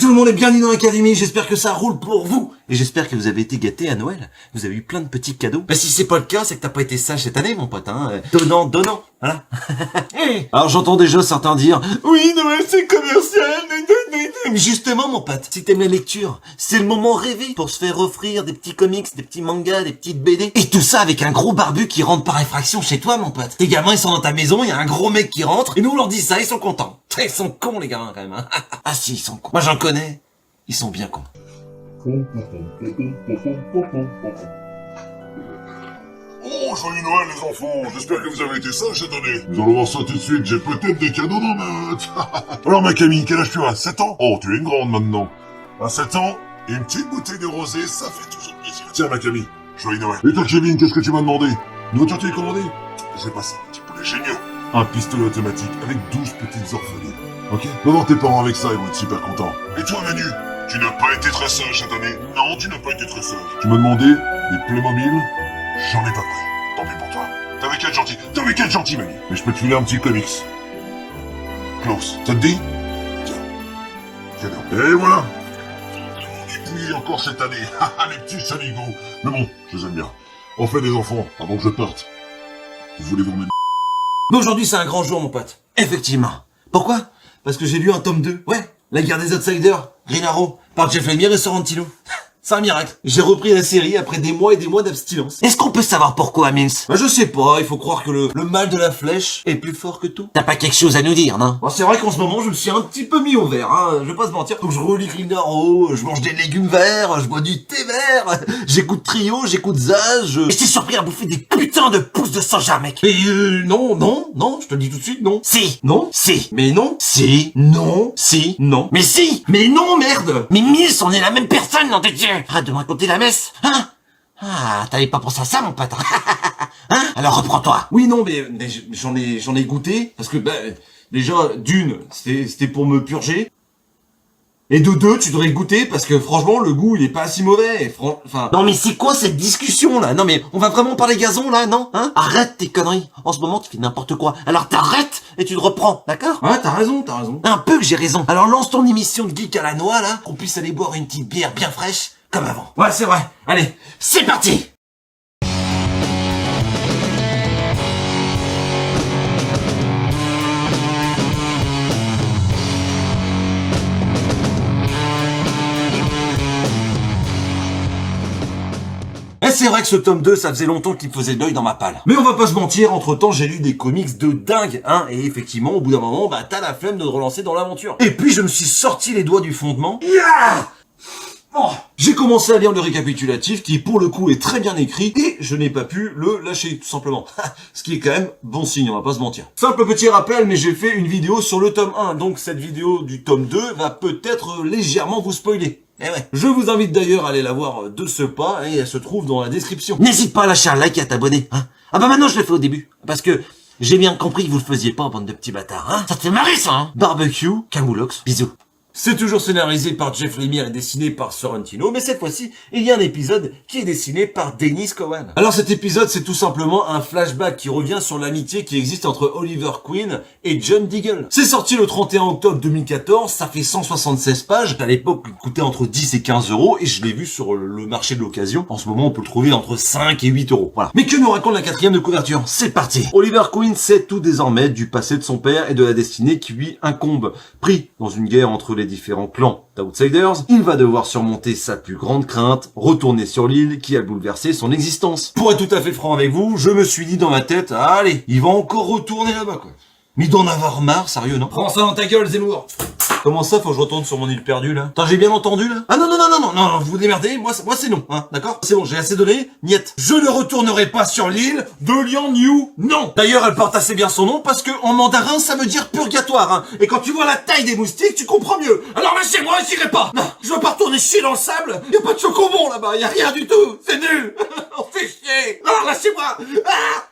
tout le monde est bienvenu dans l'académie, j'espère que ça roule pour vous. Et j'espère que vous avez été gâtés à Noël. Vous avez eu plein de petits cadeaux. Bah si c'est pas le cas, c'est que t'as pas été sage cette année, mon pote, hein. Donnant, voilà. Alors j'entends déjà certains dire, oui, Noël c'est commercial, mais justement, mon pote, si t'aimes la lecture, c'est le moment rêvé pour se faire offrir des petits comics, des petits mangas, des petites BD. Et tout ça avec un gros barbu qui rentre par effraction chez toi, mon pote. Tes gamins, ils sont dans ta maison, il y a un gros mec qui rentre, et nous on leur dit ça, ils sont contents. Ils sont cons, les gamins, quand même, hein. Ah si, ils sont cons. Moi j'en connais, ils sont bien cons. Oh, joyeux Noël les enfants, j'espère que vous avez été sages cette année. Nous allons voir ça tout de suite, j'ai peut-être des cadeaux dans ma note. Alors ma Camille, quel âge tu as? 7 ans? Oh, tu es une grande maintenant. À 7 ans, une petite bouteille de rosé, ça fait toujours plaisir. Tiens ma Camille, joyeux Noël. Et toi Kevin, qu'est-ce que tu m'as demandé? Une voiture tu es commandé? C'est pas ça, un petit poulet géniaux. Un pistolet automatique avec 12 petites orphelines. Ok? Va voir tes parents avec ça, ils vont être super contents. Et toi Manu, tu n'as pas été très sage cette année. Non, tu n'as pas été très sage. Tu m'as demandé des Playmobil? J'en ai pas pris. Tant pis pour toi. T'avais qu'à être gentil, Manu. Mais je peux te filer un petit comics. Klaus, ça te dit? Tiens. Cadeau. Et voilà. Et puis encore cette année. Haha, les petits saligots. Mais bon, je les aime bien. On fait des enfants, avant que je parte. Vous voulez vous remettre? Mais aujourd'hui c'est un grand jour, mon pote. Effectivement. Pourquoi? Parce que j'ai lu un tome 2. Ouais. La guerre des outsiders. Green Arrow. Par Jeff Lemire et Sorrentino. C'est un miracle. J'ai repris la série après des mois et des mois d'abstinence. Est-ce qu'on peut savoir pourquoi, Mince? Bah je sais pas, il faut croire que le mal de la flèche est plus fort que tout. T'as pas quelque chose à nous dire, non? Bon, c'est vrai qu'en ce moment, je me suis un petit peu mis au vert, hein. Je vais pas se mentir. Donc je relis Green Arrow, je mange des légumes verts, je bois du thé vert, j'écoute Trio, j'écoute Zaz, Et je t'ai surpris à bouffer des putains de pousses de soja, mec. Et non, je te le dis tout de suite, non. Si. Non. Si. Mais non. Si. Non. Si. Non. Mais si. Mais non, merde. Mais Mince, on est la même personne, nom de Dieu. Arrête de me raconter la messe, hein? Ah, t'avais pas pensé à ça, mon pote, hein? Alors reprends-toi. Oui, non, mais j'en ai goûté, parce que, déjà, d'une, c'était pour me purger. Et de deux, tu devrais goûter, parce que franchement, le goût, il est pas si mauvais, enfin... Non mais c'est quoi cette discussion, là? Non mais, on va vraiment parler gazon, là, non? Hein? Arrête tes conneries. En ce moment, tu fais n'importe quoi. Alors t'arrêtes, et tu te reprends, d'accord? Ouais, t'as raison. Un peu que j'ai raison. Alors lance ton émission de geek à la noix, là, qu'on puisse aller boire une petite bière bien fraîche, comme avant. Ouais, c'est vrai. Allez, c'est parti! Et c'est vrai que ce tome 2, ça faisait longtemps qu'il me faisait deuil dans ma palle. Mais on va pas se mentir, entre temps j'ai lu des comics de dingue, hein, et effectivement, au bout d'un moment, t'as la flemme de te relancer dans l'aventure. Et puis je me suis sorti les doigts du fondement. Yeah! Oh. J'ai commencé à lire le récapitulatif qui pour le coup est très bien écrit et je n'ai pas pu le lâcher tout simplement. Ce qui est quand même bon signe, on va pas se mentir. Simple petit rappel, mais j'ai fait une vidéo sur le tome 1, donc cette vidéo du tome 2 va peut-être légèrement vous spoiler. Eh ouais. Je vous invite d'ailleurs à aller la voir de ce pas et elle se trouve dans la description. N'hésite pas à lâcher un like et à t'abonner, hein. Ah bah maintenant je l'ai fait au début, parce que j'ai bien compris que vous le faisiez pas, bande de petits bâtards, hein. Ça te fait marrer ça, hein. Barbecue, Camoulox, bisous. C'est toujours scénarisé par Jeff Lemire et dessiné par Sorrentino, mais cette fois-ci, il y a un épisode qui est dessiné par Dennis Cowan. Alors cet épisode, c'est tout simplement un flashback qui revient sur l'amitié qui existe entre Oliver Queen et John Diggle. C'est sorti le 31 octobre 2014, ça fait 176 pages, à l'époque il coûtait entre 10 et 15 euros, et je l'ai vu sur le marché de l'occasion. En ce moment, on peut le trouver entre 5 et 8 euros. Voilà. Mais que nous raconte la 4e de couverture? C'est parti! Oliver Queen sait tout désormais du passé de son père et de la destinée qui lui incombe. Pris dans une guerre entre les différents clans d'Outsiders, il va devoir surmonter sa plus grande crainte, retourner sur l'île qui a bouleversé son existence. Pour être tout à fait franc avec vous, je me suis dit dans ma tête, allez, il va encore retourner là-bas, quoi. Mais d'en avoir marre, sérieux, non? Prends ça dans ta gueule, Zemmour! Comment ça, faut que je retourne sur mon île perdue, là? Attends, j'ai bien entendu, là? Ah non, vous vous démerdez, moi c'est non, hein, d'accord? C'est bon, j'ai assez donné, niet. Je ne retournerai pas sur l'île de Lian Yu, non! D'ailleurs, elle porte assez bien son nom, parce que en mandarin, ça veut dire purgatoire, hein. Et quand tu vois la taille des moustiques, tu comprends mieux. Alors lâchez-moi, j'irai pas! Non, je veux pas retourner chier dans le sable, y a pas de chocobon là-bas, y a rien du tout, c'est nul! On fait chier! Non, lâchez-moi! Ah!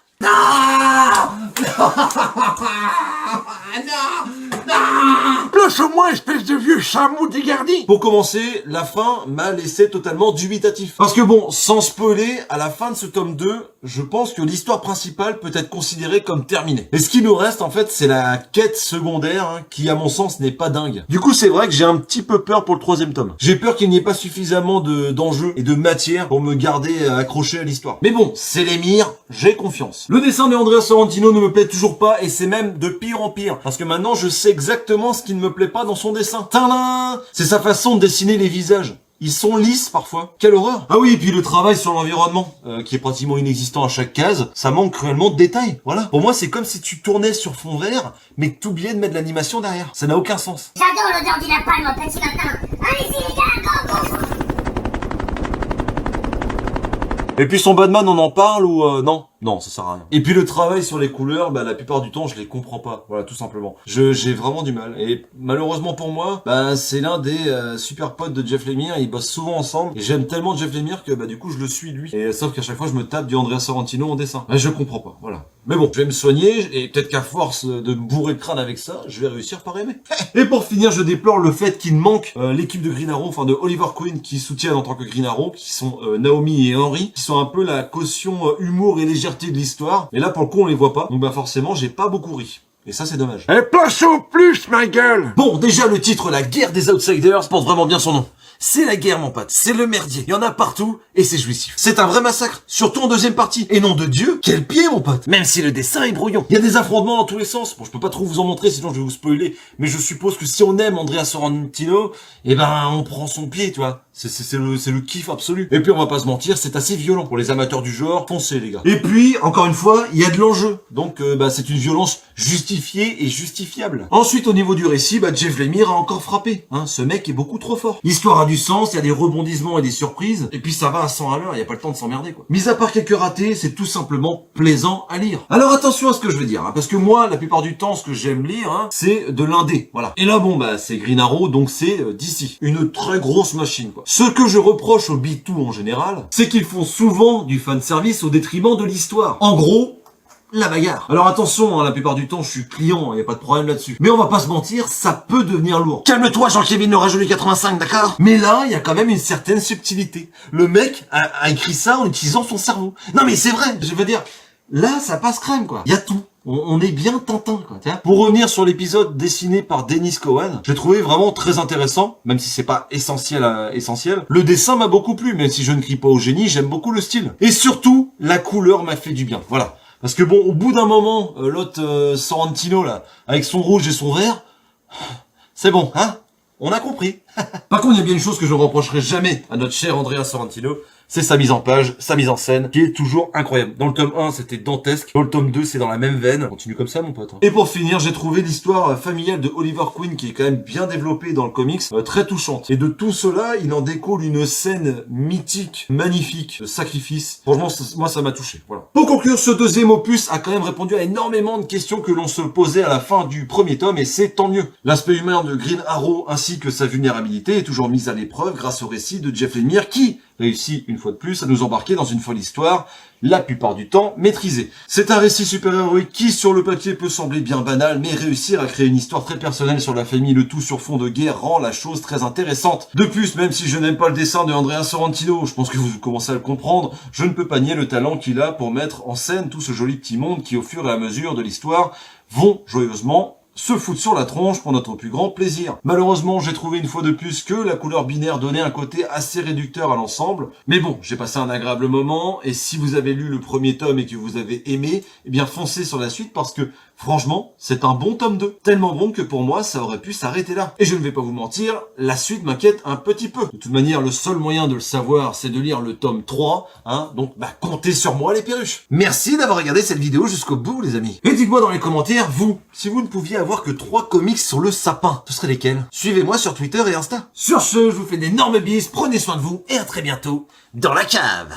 Place au moins, espèce de vieux chameau dégarni. Pour commencer, la fin m'a laissé totalement dubitatif. Parce que bon, sans spoiler, à la fin de ce tome 2, je pense que l'histoire principale peut être considérée comme terminée. Et ce qui nous reste, en fait, c'est la quête secondaire, hein, qui, à mon sens, n'est pas dingue. Du coup, c'est vrai que j'ai un petit peu peur pour le 3e tome. J'ai peur qu'il n'y ait pas suffisamment d'enjeux et de matière pour me garder accroché à l'histoire. Mais bon, c'est l'émir, j'ai confiance. Le dessin de Andrea Sorrentino ne me plaît toujours pas, et c'est même de pire en pire. Parce que maintenant, je sais exactement ce qui ne me plaît pas dans son dessin. Tadam! C'est sa façon de dessiner les visages. Ils sont lisses parfois. Quelle horreur. Ah oui, et puis le travail sur l'environnement, qui est pratiquement inexistant à chaque case, ça manque cruellement de détails. Voilà. Pour moi, c'est comme si tu tournais sur fond vert, mais que t'oubliais de mettre de l'animation derrière. Ça n'a aucun sens. J'adore l'odeur du napalm, mon petit matin. Allez-y les gars, go, go. Et puis son Batman, on en parle ou non? Non, ça sert à rien. Et puis le travail sur les couleurs, bah la plupart du temps, je les comprends pas. Voilà, tout simplement. J'ai vraiment du mal. Et malheureusement pour moi, bah c'est l'un des super potes de Jeff Lemire. Ils bossent souvent ensemble. Et j'aime tellement Jeff Lemire que bah du coup je le suis lui. Et sauf qu'à chaque fois je me tape du Andrea Sorrentino en dessin. Bah, je comprends pas. Voilà. Mais bon, je vais me soigner et peut-être qu'à force de me bourrer le crâne avec ça, je vais réussir par aimer. Et pour finir, je déplore le fait qu'il manque l'équipe de Green Arrow, enfin de Oliver Queen qui soutiennent en tant que Green Arrow, qui sont Naomi et Henry, qui sont un peu la caution humour et légèreté de l'histoire. Et là, pour le coup, on les voit pas. Donc bah forcément, j'ai pas beaucoup ri. Et ça, c'est dommage. Et place au plus, ma gueule. Bon, déjà, le titre, La guerre des outsiders, porte vraiment bien son nom. C'est la guerre, mon pote. C'est le merdier. Il y en a partout, et c'est jouissif. C'est un vrai massacre. Surtout en deuxième partie. Et nom de Dieu, quel pied, mon pote. Même si le dessin est brouillon. Il y a des affrontements dans tous les sens. Bon, je peux pas trop vous en montrer, sinon je vais vous spoiler. Mais je suppose que si on aime Andrea Sorrentino, eh ben, on prend son pied, tu vois. C'est le kiff absolu. Et puis, on va pas se mentir, c'est assez violent. Pour les amateurs du genre, foncez, les gars. Et puis, encore une fois, il y a de l'enjeu. Donc, bah, c'est une violence justifiée et justifiable. Ensuite, au niveau du récit, bah, Jeff Lemire a encore frappé. Hein, ce mec est beaucoup trop fort. L'histoire a du sens, il y a des rebondissements et des surprises. Et puis, ça va à 100 à l'heure, il y a pas le temps de s'emmerder, quoi. Mis à part quelques ratés, c'est tout simplement plaisant à lire. Alors, attention à ce que je veux dire, hein, parce que moi, la plupart du temps, ce que j'aime lire, hein, c'est de l'indé. Voilà. Et là, bon, bah, c'est Green Arrow, donc c'est DC. Une très grosse machine, quoi. Ce que je reproche aux Big Two en général, c'est qu'ils font souvent du fanservice au détriment de l'histoire. En gros, la bagarre. Alors attention, hein, la plupart du temps, je suis client, y a pas de problème là-dessus. Mais on va pas se mentir, ça peut devenir lourd. Calme-toi, Jean-Kévin le rageux du 85, d'accord? Mais là, il y a quand même une certaine subtilité. Le mec a écrit ça en utilisant son cerveau. Non mais c'est vrai, je veux dire, là, ça passe crème, quoi. Il y a tout. On est bien Tintin, quoi. Tiens. Pour revenir sur l'épisode dessiné par Dennis Cowan, j'ai trouvé vraiment très intéressant, même si c'est pas essentiel. Le dessin m'a beaucoup plu, même si je ne crie pas au génie, j'aime beaucoup le style. Et surtout, la couleur m'a fait du bien. Voilà. Parce que bon, au bout d'un moment, l'autre Sorrentino, là, avec son rouge et son vert, c'est bon, hein? On a compris. Par contre, il y a bien une chose que je ne reprocherai jamais à notre cher Andrea Sorrentino, c'est sa mise en page, sa mise en scène, qui est toujours incroyable. Dans le tome 1, c'était dantesque. Dans le tome 2, c'est dans la même veine. Continue comme ça, mon pote. Et pour finir, j'ai trouvé l'histoire familiale de Oliver Queen, qui est quand même bien développée dans le comics, très touchante. Et de tout cela, il en découle une scène mythique, magnifique, de sacrifice. Franchement, moi, ça m'a touché. Voilà. Pour conclure, ce deuxième opus a quand même répondu à énormément de questions que l'on se posait à la fin du premier tome, et c'est tant mieux. L'aspect humain de Green Arrow, ainsi que sa vulnérabilité, est toujours mise à l'épreuve grâce au récit de Jeff Lemire, qui réussit une fois de plus à nous embarquer dans une folle histoire, la plupart du temps maîtrisée. C'est un récit super-héroïque qui, sur le papier, peut sembler bien banal, mais réussir à créer une histoire très personnelle sur la famille, le tout sur fond de guerre, rend la chose très intéressante. De plus, même si je n'aime pas le dessin de Andrea Sorrentino, je pense que vous commencez à le comprendre, je ne peux pas nier le talent qu'il a pour mettre en scène tout ce joli petit monde qui, au fur et à mesure de l'histoire, vont joyeusement se foutre sur la tronche pour notre plus grand plaisir. Malheureusement, j'ai trouvé une fois de plus que la couleur binaire donnait un côté assez réducteur à l'ensemble. Mais bon, j'ai passé un agréable moment, et si vous avez lu le premier tome et que vous avez aimé, eh bien foncez sur la suite parce que, franchement, c'est un bon tome 2. Tellement bon que pour moi, ça aurait pu s'arrêter là. Et je ne vais pas vous mentir, la suite m'inquiète un petit peu. De toute manière, le seul moyen de le savoir, c'est de lire le tome 3, hein, donc bah comptez sur moi les perruches. Merci d'avoir regardé cette vidéo jusqu'au bout, les amis. Et dites-moi dans les commentaires, vous, si vous ne pouviez avoir que 3 comics sur le sapin, ce seraient lesquels? Suivez-moi sur Twitter et Insta. Sur ce, je vous fais d'énormes bises, prenez soin de vous, et à très bientôt dans la cave.